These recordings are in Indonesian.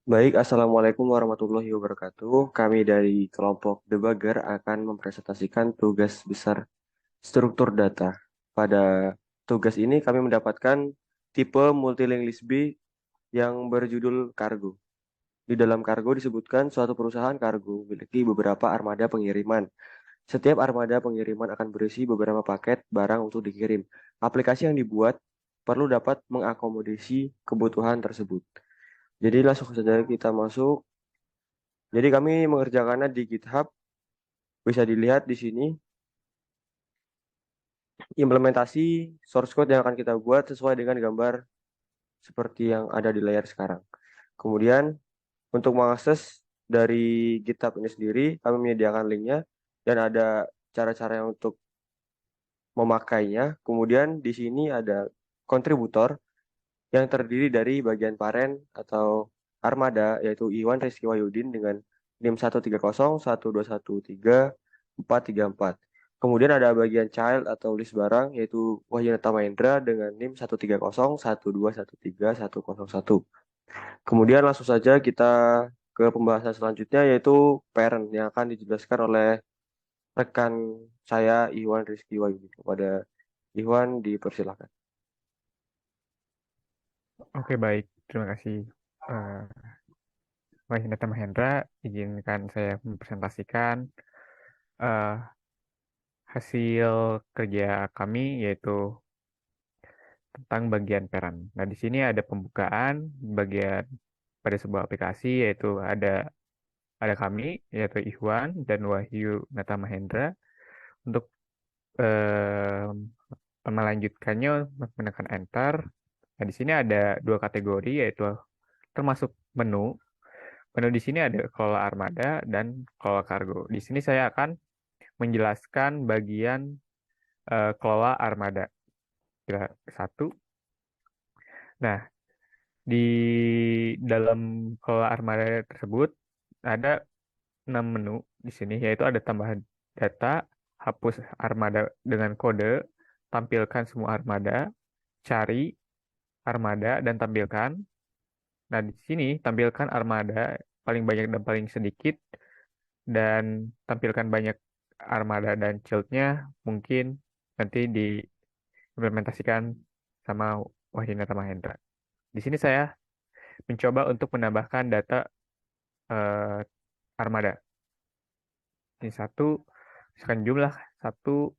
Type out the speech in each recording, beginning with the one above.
Baik, Assalamualaikum warahmatullahi wabarakatuh. Kami dari kelompok Debugger akan mempresentasikan tugas besar struktur data. Pada tugas ini kami mendapatkan tipe multilink list B yang berjudul kargo. Di dalam kargo disebutkan suatu perusahaan kargo memiliki beberapa armada pengiriman. Setiap armada pengiriman akan berisi beberapa paket barang untuk dikirim. Aplikasi yang dibuat perlu dapat mengakomodasi kebutuhan tersebut. Jadi langsung saja kita masuk. Jadi kami mengerjakannya di GitHub. Bisa dilihat di sini implementasi source code yang akan kita buat sesuai dengan gambar seperti yang ada di layar sekarang. Kemudian untuk mengakses dari GitHub ini sendiri, kami menyediakan linknya dan ada cara-cara yang untuk memakainya. Kemudian di sini ada kontributor yang terdiri dari bagian parent atau armada yaitu Iwan Rizky Wahyudin dengan NIM 130 12113 434. Kemudian ada bagian child atau list barang yaitu Wahyunata Mahendra dengan NIM 130 1213101. Kemudian langsung saja kita ke pembahasan selanjutnya yaitu parent yang akan dijelaskan oleh rekan saya Iwan Rizky Wahyudin. Kepada Iwan dipersilakan. Oke, baik. Terima kasih. Eh, Wahyunata Mahendra, izinkan saya mempresentasikan eh, hasil kerja kami, yaitu tentang bagian peran. Nah, di sini ada pembukaan bagian pada sebuah aplikasi, yaitu ada kami, yaitu Ikhwan dan Wahyu Nata Mahendra. Untuk melanjutkannya, menekan Enter. Nah, di sini ada dua kategori, yaitu termasuk menu. Menu di sini ada kelola armada dan kelola kargo. Di sini saya akan menjelaskan bagian kelola armada. Kira satu. Nah, di dalam kelola armada tersebut ada 6 menu di sini, yaitu ada tambahan data, hapus armada dengan kode, tampilkan semua armada, cari armada dan tampilkan. Nah, di sini tampilkan armada paling banyak dan paling sedikit, dan tampilkan banyak armada dan childnya mungkin nanti diimplementasikan sama Wahyunata Mahendra. Di sini saya mencoba untuk menambahkan data eh, armada. Ini satu, misalkan jumlah satu,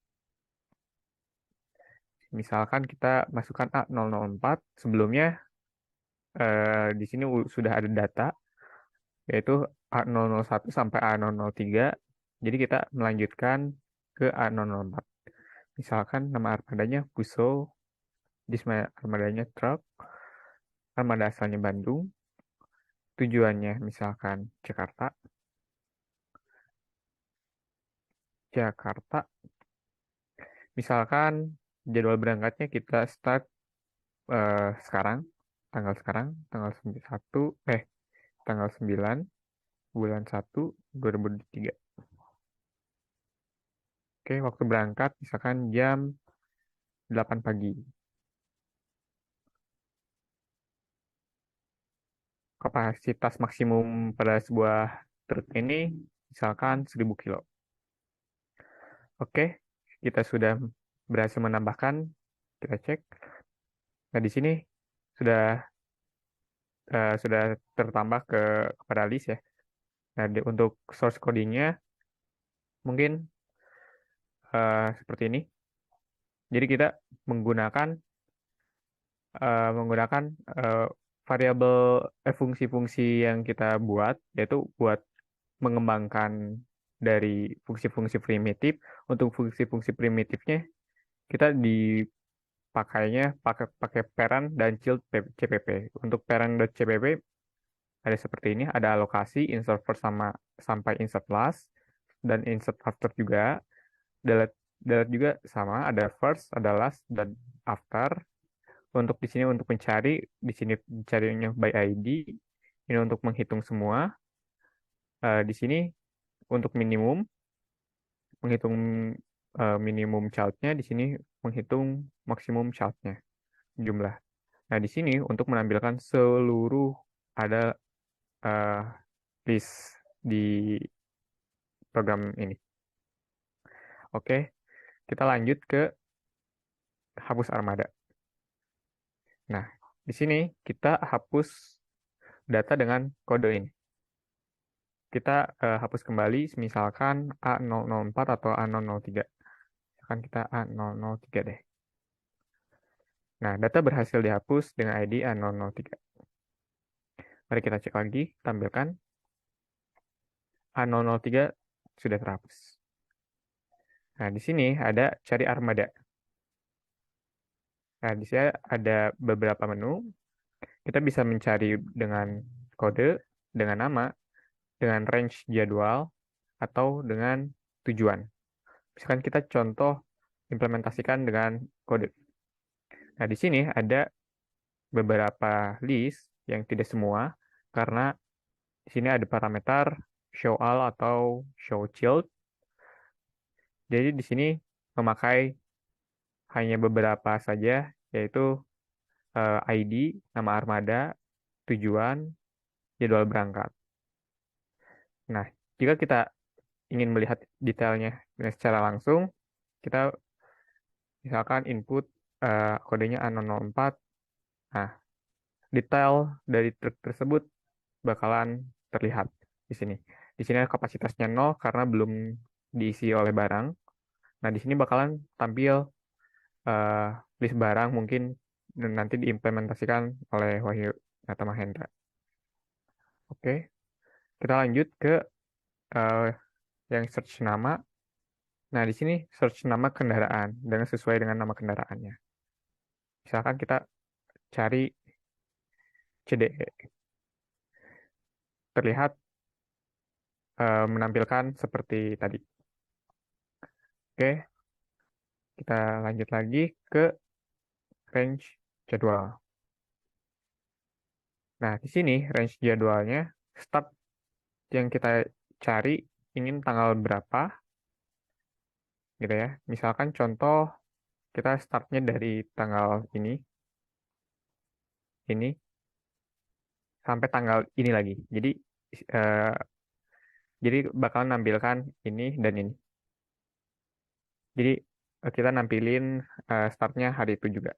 misalkan kita masukkan A004, sebelumnya di sini sudah ada data, yaitu A001 sampai A003, jadi kita melanjutkan ke A004. Misalkan nama armadanya Buso, armadanya Truck, armada asalnya Bandung, tujuannya misalkan Jakarta, Jakarta. Misalkan jadwal berangkatnya kita start sekarang, tanggal 1, tanggal 9 bulan 1 2023. Oke, waktu berangkat misalkan jam 8 pagi. Kapasitas maksimum pada sebuah truk ini misalkan 1000 kilo. Oke, kita sudah berhasil menambahkan. Kita cek. Nah, di sini sudah sudah tertambah kepada list ya. Nah, untuk source codingnya mungkin seperti ini. Jadi kita menggunakan menggunakan eh, variabel fungsi-fungsi yang kita buat, yaitu buat mengembangkan dari fungsi-fungsi primitif. Untuk fungsi-fungsi primitifnya kita pakai pakai parent dan child CPP. Untuk parent dan CPP ada seperti ini, ada alokasi, insert first sampai insert last, dan insert after juga. Delete delete juga sama, ada first, ada last, dan after. Untuk di sini untuk mencari, di sini mencarinya by ID. Ini untuk menghitung semua. Di sini untuk menghitung minimum childnya, di sini menghitung maksimum childnya, jumlah. Nah, di sini untuk menampilkan seluruh ada list di program ini. Oke, kita lanjut ke hapus armada. Nah, di sini kita hapus data dengan kode ini. Kita hapus kembali, misalkan A004 atau A003. Misalkan kita A003 deh. Nah, data berhasil dihapus dengan ID A003. Mari kita cek lagi, tampilkan A003 sudah terhapus. Nah, di sini ada cari armada. Nah, di sini ada beberapa menu. Kita bisa mencari dengan kode, dengan nama, dengan range jadwal, atau dengan tujuan. Misalkan kita contoh implementasikan dengan kode. Nah, di sini ada beberapa list yang tidak semua, karena di sini ada parameter show all atau show child. Jadi di sini memakai hanya beberapa saja, yaitu ID, nama armada, tujuan, jadwal berangkat. Nah, jika kita ingin melihat detailnya dengan secara langsung, kita misalkan input kodenya A004. Nah, detail dari truk tersebut bakalan terlihat di sini. Di sini kapasitasnya 0 karena belum diisi oleh barang. Nah, di sini bakalan tampil uh, list barang mungkin nanti diimplementasikan oleh Wahyu Nata Mahendra. Oke, kita lanjut ke uh, yang search nama. Nah, di sini search nama kendaraan dengan sesuai dengan nama kendaraannya. Misalkan kita cari CDE. Terlihat menampilkan seperti tadi. Oke, kita lanjut lagi ke range jadwal. Nah, di sini range jadwalnya start yang kita cari ingin tanggal berapa, gitu ya. Misalkan contoh kita startnya dari tanggal ini sampai tanggal ini lagi. Eh, jadi bakal nampilkan ini dan ini. Jadi kita nampilin startnya hari itu juga.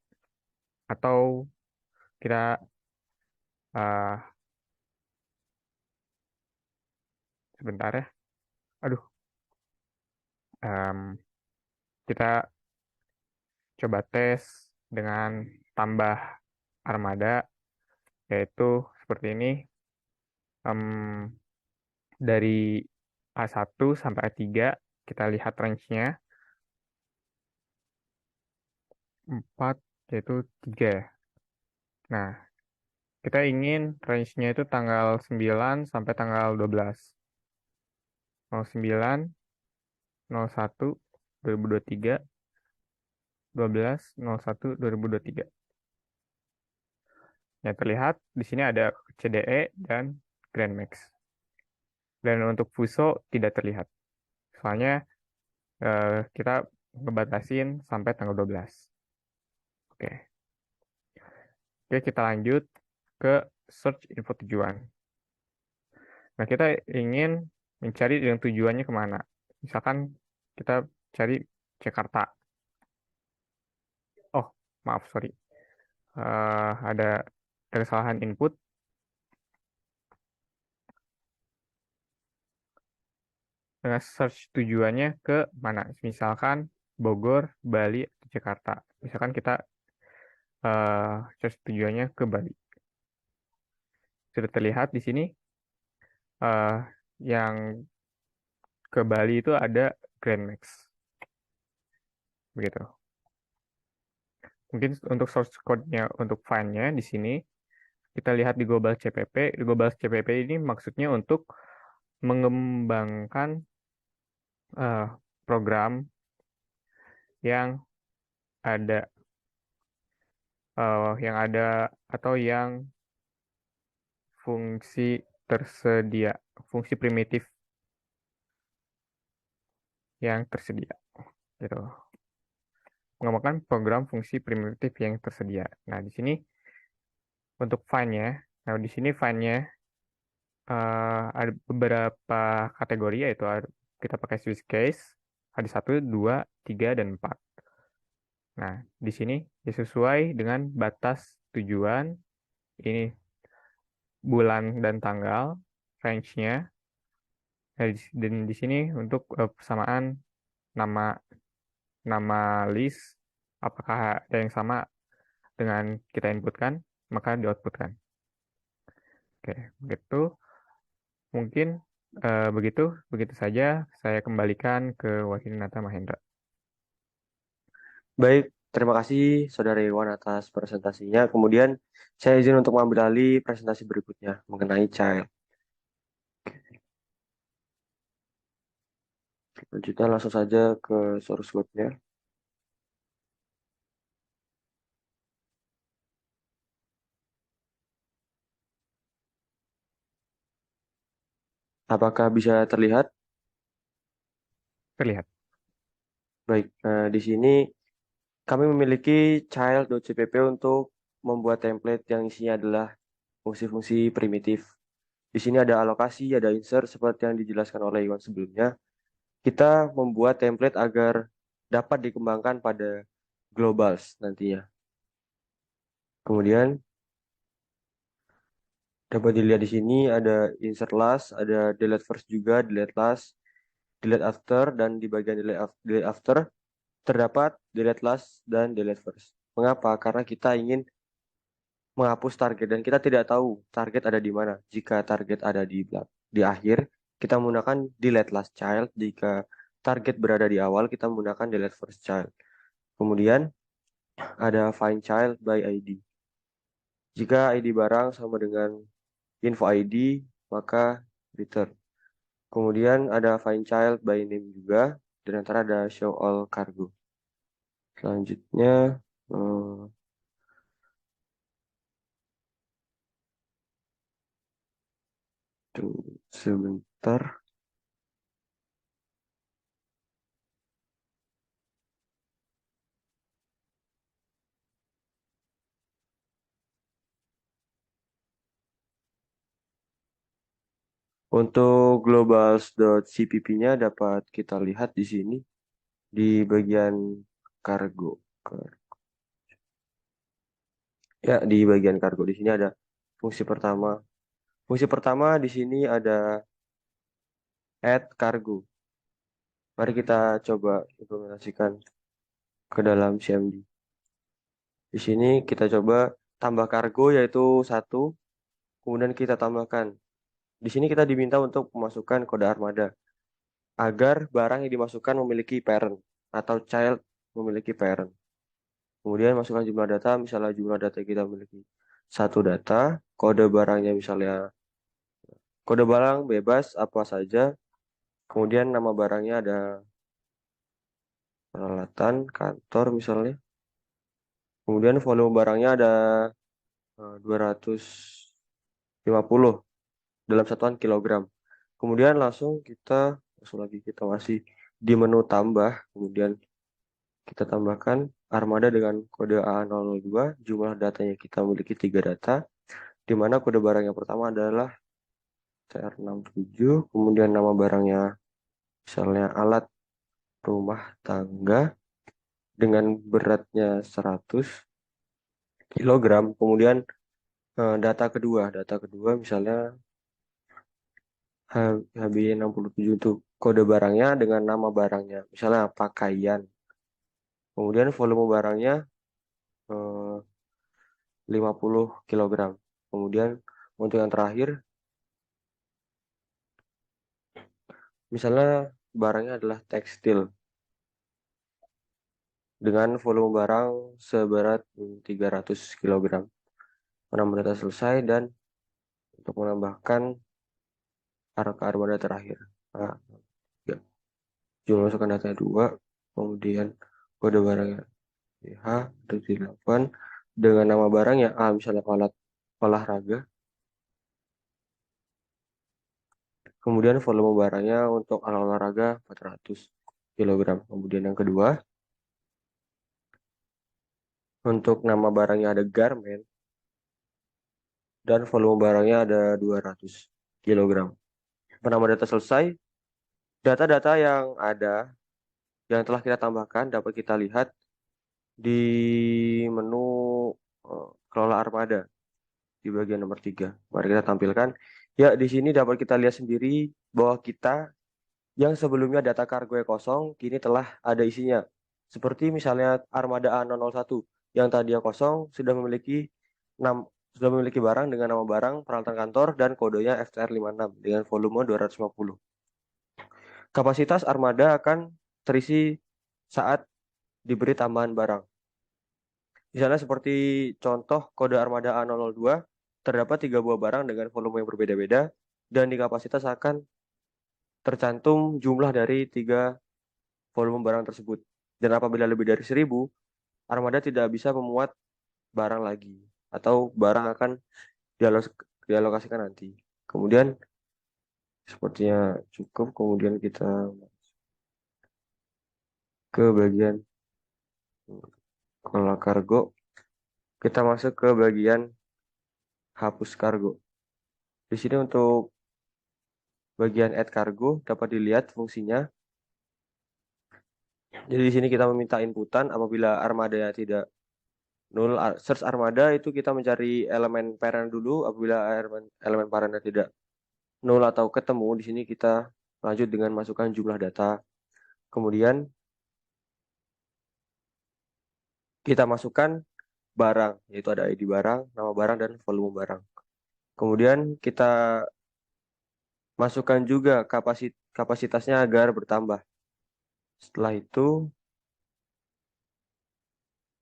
Atau kita sebentar ya. Aduh, kita coba tes dengan tambah armada, yaitu seperti ini. Dari A1 sampai A3, kita lihat range-nya 4, yaitu 3 ya. Nah, kita ingin range-nya itu tanggal 9 sampai tanggal 12. 09, 01, 2023, 12, 01, 2023. Ya, terlihat di sini ada CDE dan Grand Max. Dan untuk Fuso tidak terlihat. Soalnya kita ngebatasin sampai tanggal 12. Oke. Oke, kita lanjut ke search info tujuan. Nah, kita ingin mencari yang tujuannya kemana. Misalkan kita cari Jakarta. Oh, maaf, sorry. Ada kesalahan input. Dengan search tujuannya ke mana. Misalkan Bogor, Bali, atau Jakarta. Misalkan kita search tujuannya ke Bali. Sudah terlihat di sini yang ke Bali itu ada Grand Max. Begitu. Mungkin untuk source code-nya, untuk file-nya di sini, kita lihat di global CPP. Di global CPP ini maksudnya untuk mengembangkan program yang ada atau yang fungsi tersedia, fungsi primitif yang tersedia, gitu. Mengembangkan program fungsi primitif yang tersedia. Nah, di sini untuk file-nya, nah di sini file-nya ada beberapa kategori, yaitu kita pakai Swiss case, ada 1, 2, 3, dan 4. Nah, di sini disesuai dengan batas tujuan, ini bulan dan tanggal, range-nya. Nah, dan di sini untuk persamaan nama nama list, apakah ada yang sama dengan kita inputkan, maka di-outputkan. Oke, begitu. Mungkin begitu begitu saja. Saya kembalikan ke Wahyunata Mahendra. Baik, terima kasih Saudara Iwan atas presentasinya. Kemudian saya izin untuk mengambil alih presentasi berikutnya mengenai child. Selanjutnya langsung saja ke source code-nya. Apakah bisa terlihat? Terlihat. Baik, di sini kami memiliki child.cpp untuk membuat template yang isinya adalah fungsi-fungsi primitif. Di sini ada alokasi, ada insert seperti yang dijelaskan oleh Iwan sebelumnya. Kita membuat template agar dapat dikembangkan pada globals nantinya. Kemudian dapat dilihat di sini ada insert last, ada delete first juga, delete last, delete after, dan di bagian delete after terdapat delete last dan delete first. Mengapa? Karena kita ingin menghapus target dan kita tidak tahu target ada di mana. Jika target ada di akhir, kita menggunakan delete last child. Jika target berada di awal, kita menggunakan delete first child. Kemudian ada find child by ID. Jika ID barang sama dengan info ID, maka return. Kemudian ada find child by name juga, dan antara ada show all cargo. Selanjutnya, tunggu sebentar. Untuk globals.cpp-nya dapat kita lihat di sini di bagian kargo. Ya, di bagian kargo di sini ada fungsi pertama. Fungsi pertama di sini ada add cargo. Mari kita coba implementasikan ke dalam CMD. Di sini kita coba tambah kargo yaitu 1, kemudian kita tambahkan. Di sini kita diminta untuk memasukkan kode armada agar barang yang dimasukkan memiliki parent atau child memiliki parent. Kemudian masukkan jumlah data, misalnya jumlah data kita memiliki 1 data, kode barangnya misalnya kode barang bebas apa saja. Kemudian nama barangnya ada peralatan, kantor misalnya. Kemudian volume barangnya ada 250 dalam satuan kilogram. Kemudian langsung kita masih di menu tambah, kemudian kita tambahkan armada dengan kode A002, jumlah datanya kita memiliki 3 data, di mana kode barang yang pertama adalah CR67, kemudian nama barangnya misalnya alat rumah tangga dengan beratnya 100 kilogram, kemudian data kedua misalnya HB67 untuk kode barangnya dengan nama barangnya, misalnya pakaian. Kemudian volume barangnya 50 kilogram. Kemudian untuk yang terakhir, misalnya barangnya adalah tekstil dengan volume barang seberat 300 kilogram. Penambahan data selesai dan untuk menambahkan angka armada terakhir. Nah, ya. Jumlah masukkan data 2, kemudian kode barangnya H78 dengan nama barangnya A, misalnya alat olahraga. Kemudian volume barangnya untuk alat olahraga 400 kilogram. Kemudian yang kedua, untuk nama barangnya ada garment dan volume barangnya ada 200. kilogram. Penambah data selesai, data-data yang ada yang telah kita tambahkan dapat kita lihat di menu kelola armada di bagian nomor 3. Mari kita tampilkan. Ya, di sini dapat kita lihat sendiri bahwa kita yang sebelumnya data kargo kosong, kini telah ada isinya. Seperti misalnya armada A001 yang tadinya kosong sudah memiliki barang dengan nama barang, peralatan kantor, dan kodenya FTR56 dengan volume 250. Kapasitas armada akan terisi saat diberi tambahan barang. Misalnya seperti contoh kode armada A002, terdapat 3 buah barang dengan volume yang berbeda-beda, dan di kapasitas akan tercantum jumlah dari 3 volume barang tersebut. Dan apabila lebih dari 1.000, armada tidak bisa memuat barang lagi, atau barang akan dialokasikan nanti. Kemudian, sepertinya cukup, kemudian kita ke bagian kelola kargo. Kita masuk ke bagian hapus kargo. Di sini untuk bagian add cargo dapat dilihat fungsinya. Jadi di sini kita meminta inputan apabila armadanya tidak null. Search armada itu kita mencari elemen parent dulu. Apabila elemen parentnya tidak null atau ketemu, di sini kita lanjut dengan masukkan jumlah data. Kemudian kita masukkan barang, yaitu ada ID barang, nama barang, dan volume barang. Kemudian kita masukkan juga kapasitasnya agar bertambah. Setelah itu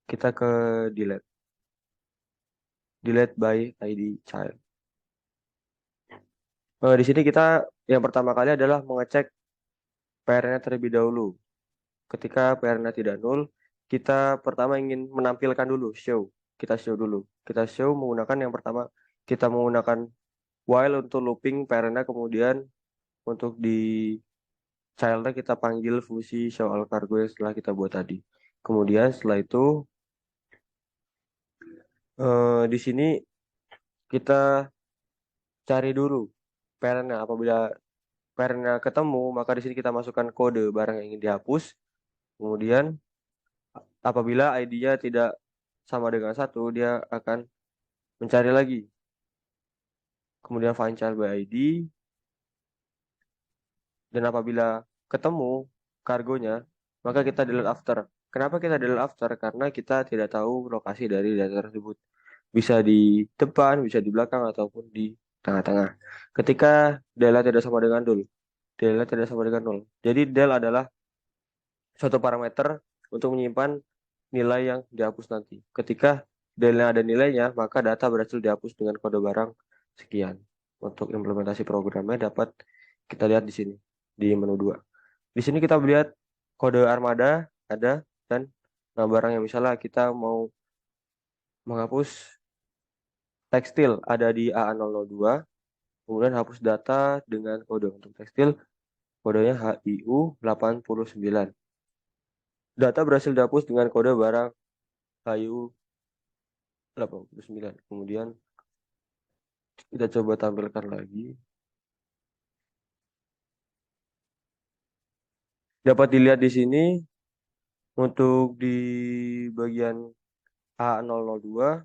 kita ke delete. Delete by ID child. Di sini kita yang pertama kali adalah mengecek PR-nya terlebih dahulu. Ketika PR-nya tidak null, kita pertama ingin menampilkan dulu show. Kita show dulu. Kita show menggunakan yang pertama kita menggunakan while untuk looping PR-nya, kemudian untuk di child-nya kita panggil fungsi show all cargo yang setelah kita buat tadi. Kemudian setelah itu di sini kita cari dulu PR-nya. Apabila PR-nya ketemu, maka di sini kita masukkan kode barang yang ingin dihapus. Kemudian apabila ID-nya tidak sama dengan 1, dia akan mencari lagi. Kemudian find child by ID. Dan apabila ketemu kargonya, maka kita delete after. Kenapa kita delete after? Karena kita tidak tahu lokasi dari data tersebut. Bisa di depan, bisa di belakang, ataupun di tengah-tengah. Ketika del tidak sama dengan null. Del tidak sama dengan 0. Jadi del adalah suatu parameter untuk menyimpan nilai yang dihapus nanti. Ketika delnya ada nilainya, maka data berhasil dihapus dengan kode barang sekian. Untuk implementasi programnya dapat kita lihat di sini, di menu 2. Di sini kita melihat kode armada ada, dan nama barang yang misalnya kita mau menghapus tekstil ada di AA002, kemudian hapus data dengan kode untuk tekstil, kodenya HIU89. Data berhasil dihapus dengan kode barang HIU89. Kemudian kita coba tampilkan lagi. Dapat dilihat di sini untuk di bagian A002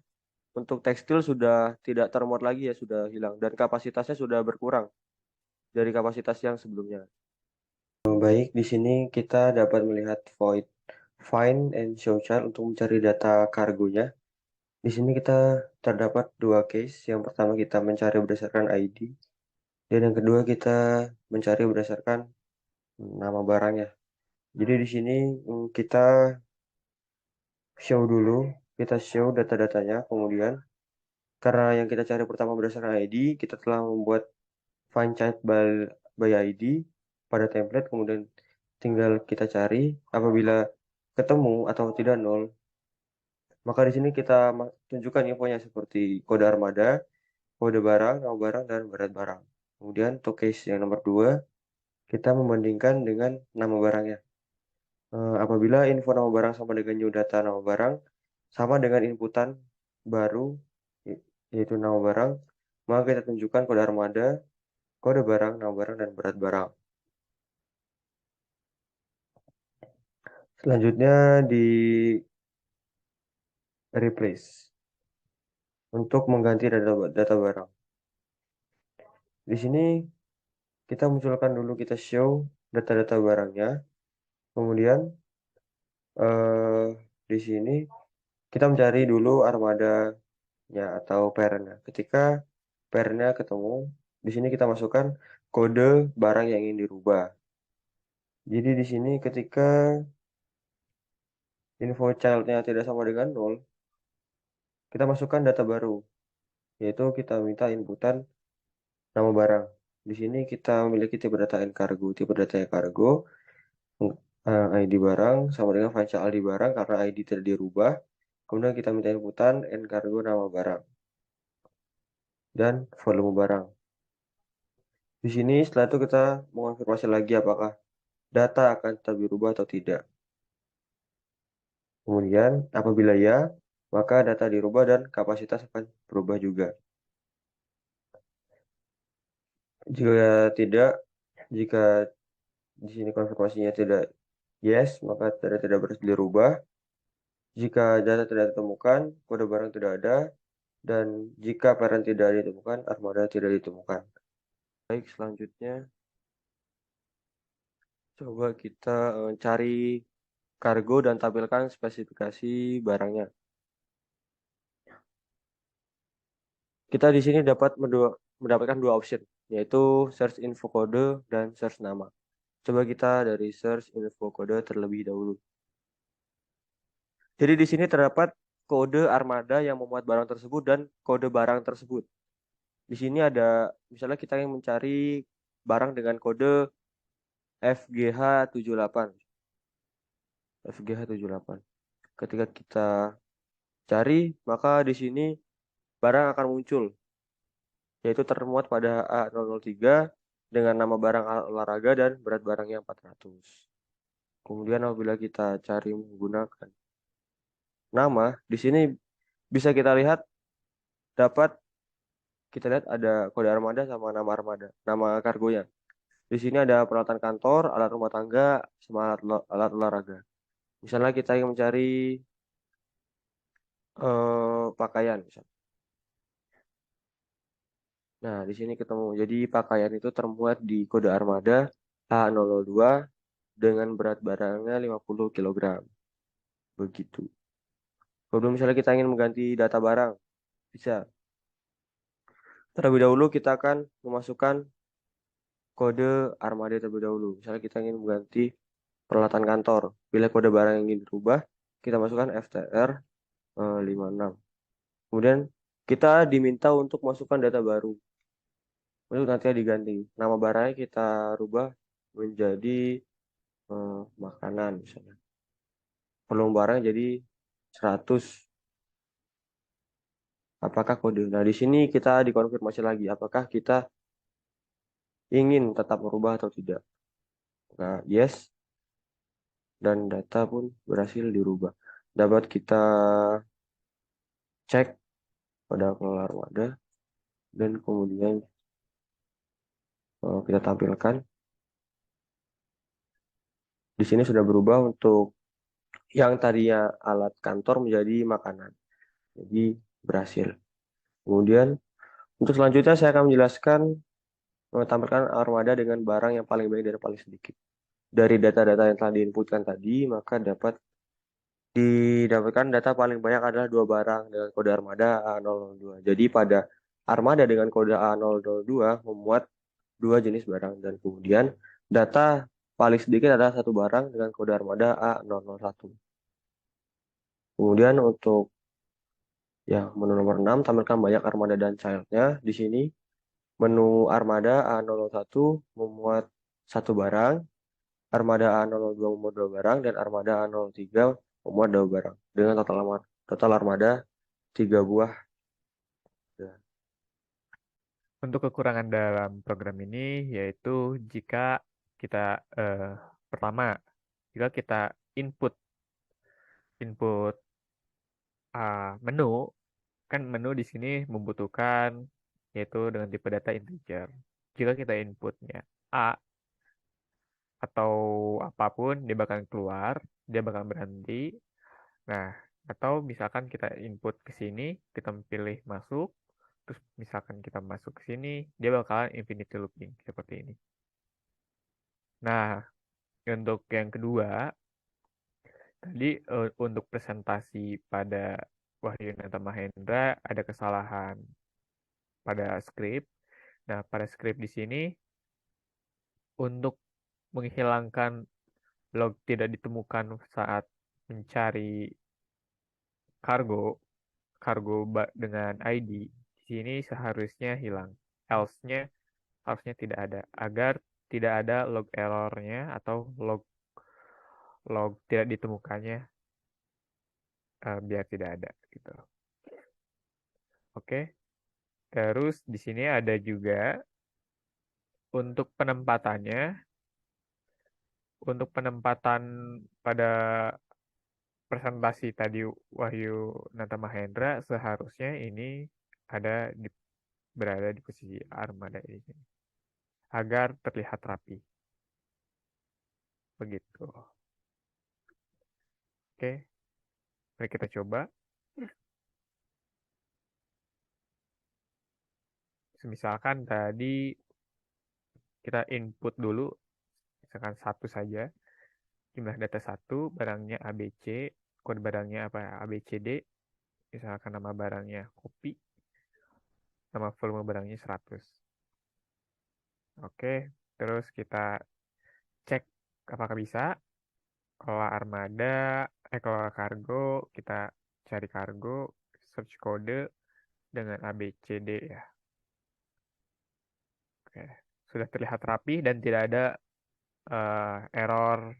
untuk tekstil sudah tidak termuat lagi ya, sudah hilang dan kapasitasnya sudah berkurang dari kapasitas yang sebelumnya. Baik, di sini kita dapat melihat void find and show child untuk mencari data kargonya. Di sini kita terdapat 2 case. Yang pertama kita mencari berdasarkan ID, dan yang kedua kita mencari berdasarkan nama barangnya. Jadi di sini kita show dulu, kita show data-datanya, kemudian karena yang kita cari pertama berdasarkan ID, kita telah membuat find child by ID pada template, kemudian tinggal kita cari. Apabila ketemu atau tidak nol, maka di sini kita tunjukkan infonya seperti kode armada, kode barang, nama barang, dan berat barang. Kemudian untuk case yang nomor 2, kita membandingkan dengan nama barangnya. Apabila info nama barang sama dengan new data nama barang sama dengan inputan baru yaitu nama barang, maka kita tunjukkan kode armada kode barang, nama barang, dan berat barang. Selanjutnya di replace untuk mengganti data barang. Di sini kita munculkan dulu, kita show data-data barangnya. Kemudian eh, di sini kita mencari dulu armadanya atau parentnya. Ketika parentnya ketemu, di sini kita masukkan kode barang yang ingin dirubah. Jadi di sini ketika info childnya tidak sama dengan 0, kita masukkan data baru, yaitu kita minta inputan nama barang. Di sini kita memiliki tipe data Ncargo. Tipe data Ncargo, ID barang sama dengan financial ID barang karena ID tidak dirubah. Kemudian kita minta inputan Ncargo nama barang dan volume barang. Di sini setelah itu kita mengonfirmasi lagi apakah data akan tetap dirubah atau tidak. Kemudian apabila ya, maka data dirubah dan kapasitas akan berubah juga. Jika tidak, jika di sini konfirmasinya tidak yes, maka data tidak harus dirubah. Jika data tidak ditemukan, kode barang tidak ada, dan jika parent tidak ditemukan, armada tidak ditemukan. Baik, selanjutnya coba kita cari kargo dan tampilkan spesifikasi barangnya. Kita di sini dapat mendapatkan dua option, yaitu search info kode dan search nama. Coba kita dari search info kode terlebih dahulu. Jadi di sini terdapat kode armada yang memuat barang tersebut dan kode barang tersebut. Di sini ada, misalnya kita ingin mencari barang dengan kode FGH78. FGH78. Ketika kita cari, maka di sini barang akan muncul, yaitu termuat pada A003 dengan nama barang alat olahraga dan berat barangnya 400. Kemudian apabila kita cari menggunakan nama, di sini bisa kita lihat dapat kita lihat ada kode armada sama nama armada, nama kargonya. Di sini ada peralatan kantor, alat rumah tangga, sama alat olahraga. Misalnya kita ingin mencari pakaian, misalnya. Nah, di sini ketemu. Jadi pakaian itu termuat di kode armada A002 dengan berat barangnya 50 kg. Begitu. Kalau misalnya kita ingin mengganti data barang, bisa. Terlebih dahulu kita akan memasukkan kode armada terlebih dahulu. Misalnya kita ingin mengganti peralatan kantor. Bila kode barang yang ingin dirubah, kita masukkan FTR 56. Kemudian kita diminta untuk masukkan data baru. Untuk nanti diganti. Nama barangnya kita rubah menjadi makanan misalnya. Volume barang jadi 100. Apakah kode? Nah, di sini kita dikonfirmasi lagi apakah kita ingin tetap merubah atau tidak. Nah, yes, dan data pun berhasil dirubah. Dapat kita cek pada kelar wadah dan kemudian kita tampilkan. Di sini sudah berubah untuk yang tadinya alat kantor menjadi makanan. Jadi berhasil. Kemudian untuk selanjutnya saya akan menjelaskan tampilkan armada dengan barang yang paling banyak dan paling sedikit. Dari data-data yang telah diinputkan tadi, maka dapat didapatkan data paling banyak adalah dua barang dengan kode armada A002. Jadi pada armada dengan kode A002 memuat dua jenis barang dan kemudian data paling sedikit adalah satu barang dengan kode armada A001. Kemudian untuk yang menu nomor 6 tampilkan banyak armada dan childnya. Di sini menu armada A001 memuat satu barang, armada A002 memuat dua barang, dan armada A03 memuat dua barang. Dengan total armada 3 buah. Untuk kekurangan dalam program ini yaitu jika kita pertama, jika kita input input menu, kan menu di sini membutuhkan yaitu dengan tipe data integer. jika kita inputnya A atau apapun, dia bakal keluar, dia bakal berhenti. Nah, atau misalkan kita input ke sini, kita pilih masuk, terus misalkan kita masuk ke sini, dia bakalan infinity looping seperti ini. Nah, untuk yang kedua, tadi untuk presentasi pada Wahyu Nata Mahendra ada kesalahan pada script. Nah, pada script di sini untuk menghilangkan log tidak ditemukan saat mencari kargo, dengan ID, di sini seharusnya hilang. Else-nya harusnya tidak ada, agar tidak ada log errornya atau log tidak ditemukannya, biar tidak ada gitu. Oke. Terus di sini ada juga untuk penempatannya, untuk penempatan pada presentasi tadi Wahyu Nata Mahendra seharusnya ini ada berada di posisi armada ini agar terlihat rapi. Begitu. Oke, mari kita coba. Misalkan tadi kita input dulu, misalkan satu saja, jumlah data satu, barangnya ABC, kode barangnya apa ya, ABCD, misalkan nama barangnya kopi, nama volume barangnya 100. Oke, terus kita cek apakah bisa. Kalau armada, kalau kargo, kita cari kargo, search kode dengan ABCD ya. Oke, sudah terlihat rapi dan tidak ada error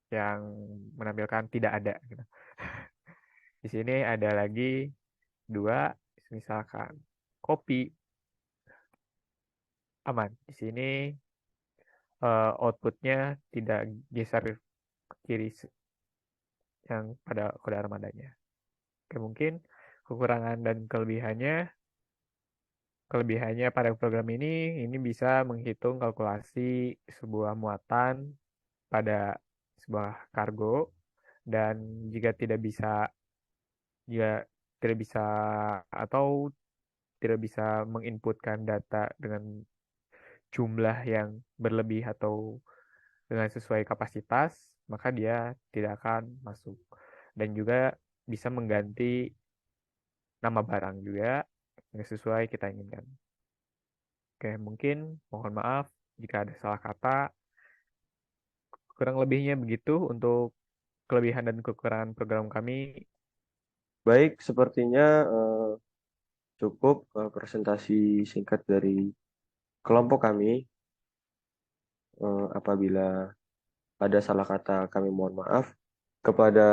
yang menampilkan tidak ada gitu. Di sini ada lagi dua, misalkan kopi aman. Di sini outputnya tidak geser ke kiri yang pada kode armadanya. Oke, mungkin kekurangan dan kelebihannya pada program ini bisa menghitung kalkulasi sebuah muatan pada sebuah kargo, dan jika tidak bisa jika tidak bisa atau tidak bisa menginputkan data dengan jumlah yang berlebih atau dengan sesuai kapasitas, maka dia tidak akan masuk. Dan juga bisa mengganti nama barang juga yang sesuai kita inginkan. Oke, mungkin mohon maaf jika ada salah kata. Kurang lebihnya begitu untuk kelebihan dan kekurangan program kami. Baik, sepertinya cukup presentasi singkat dari kelompok kami. Apabila ada salah kata, kami mohon maaf. Kepada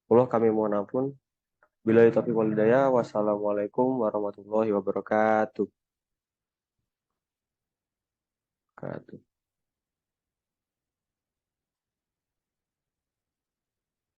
Allah kami mohon ampun. Bila taufiq wal hidayah. Wassalamualaikum warahmatullahi wabarakatuh.